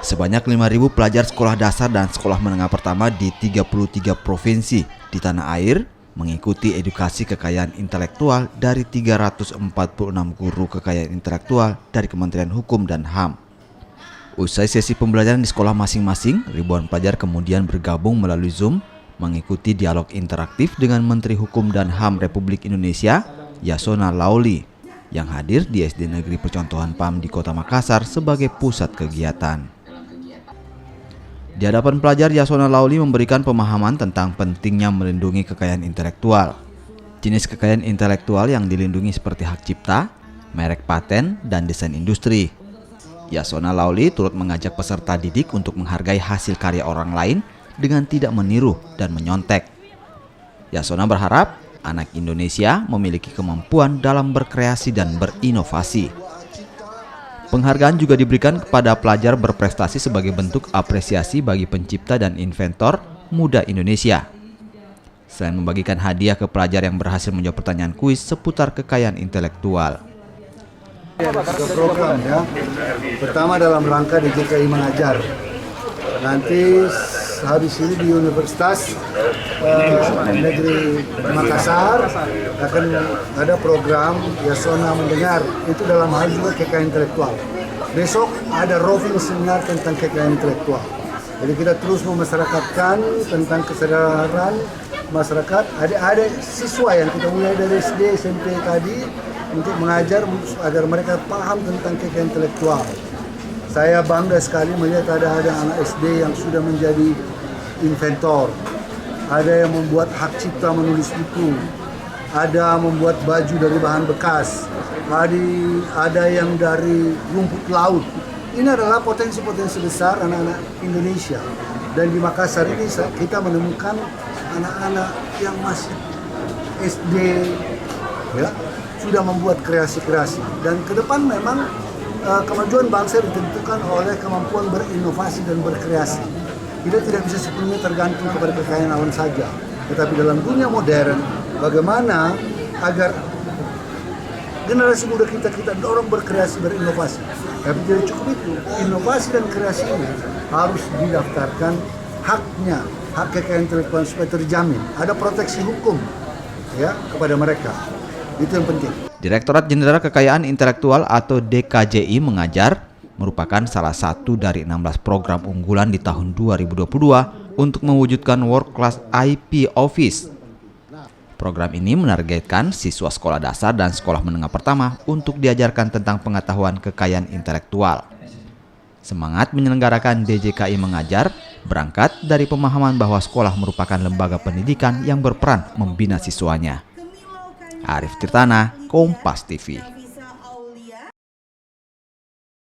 Sebanyak 5.000 pelajar sekolah dasar dan sekolah menengah pertama di 33 provinsi di tanah air mengikuti edukasi kekayaan intelektual dari 346 guru kekayaan intelektual dari Kementerian Hukum dan HAM. Usai sesi pembelajaran di sekolah masing-masing, ribuan pelajar kemudian bergabung melalui Zoom mengikuti dialog interaktif dengan Menteri Hukum dan HAM Republik Indonesia, Yasona Laoly, yang hadir di SD Negeri Percontohan PAM di Kota Makassar sebagai pusat kegiatan. Di hadapan pelajar, Yasona Laoly memberikan pemahaman tentang pentingnya melindungi kekayaan intelektual. Jenis kekayaan intelektual yang dilindungi seperti hak cipta, merek paten, dan desain industri. Yasona Laoly turut mengajak peserta didik untuk menghargai hasil karya orang lain dengan tidak meniru dan menyontek. Yasona berharap anak Indonesia memiliki kemampuan dalam berkreasi dan berinovasi. Penghargaan juga diberikan kepada pelajar berprestasi sebagai bentuk apresiasi bagi pencipta dan inventor muda Indonesia. Selain membagikan hadiah ke pelajar yang berhasil menjawab pertanyaan kuis seputar kekayaan intelektual. Program ya. Pertama dalam rangka DJKI mengajar. Nanti habis ini di Universitas Negeri Makassar akan ada program Yasona Mendengar, itu dalam hal juga kekayaan intelektual. Besok ada roving seminar tentang kekayaan intelektual. Jadi kita terus memasyarakatkan tentang kesadaran masyarakat, ada siswa yang kita mulai dari SD, SMP tadi untuk mengajar agar mereka paham tentang kekayaan intelektual. Saya bangga sekali melihat ada anak SD yang sudah menjadi inventor, ada yang membuat hak cipta menulis buku, ada membuat baju dari bahan bekas, ada yang dari rumput laut. Ini adalah potensi-potensi besar anak-anak Indonesia. Dan di Makassar ini kita menemukan anak-anak yang masih SD, ya, sudah membuat kreasi-kreasi. Dan ke depan memang kemajuan bangsa ditentukan oleh kemampuan berinovasi dan berkreasi. Kita tidak bisa sepenuhnya tergantung kepada kekayaan alam saja. Tetapi dalam dunia modern, bagaimana agar generasi muda kita dorong berkreasi, berinovasi. Tapi tidak cukup itu. Inovasi dan kreasi ini harus didaftarkan haknya, hak kekayaan intelektual supaya terjamin. Ada proteksi hukum ya kepada mereka. Itu yang penting. Direktorat Jenderal Kekayaan Intelektual atau DKJI mengajar merupakan salah satu dari 16 program unggulan di tahun 2022 untuk mewujudkan World Class IP Office. Program ini menargetkan siswa sekolah dasar dan sekolah menengah pertama untuk diajarkan tentang pengetahuan kekayaan intelektual. Semangat menyelenggarakan DJKI mengajar berangkat dari pemahaman bahwa sekolah merupakan lembaga pendidikan yang berperan membina siswanya. Arif Tirtana, Kompas TV.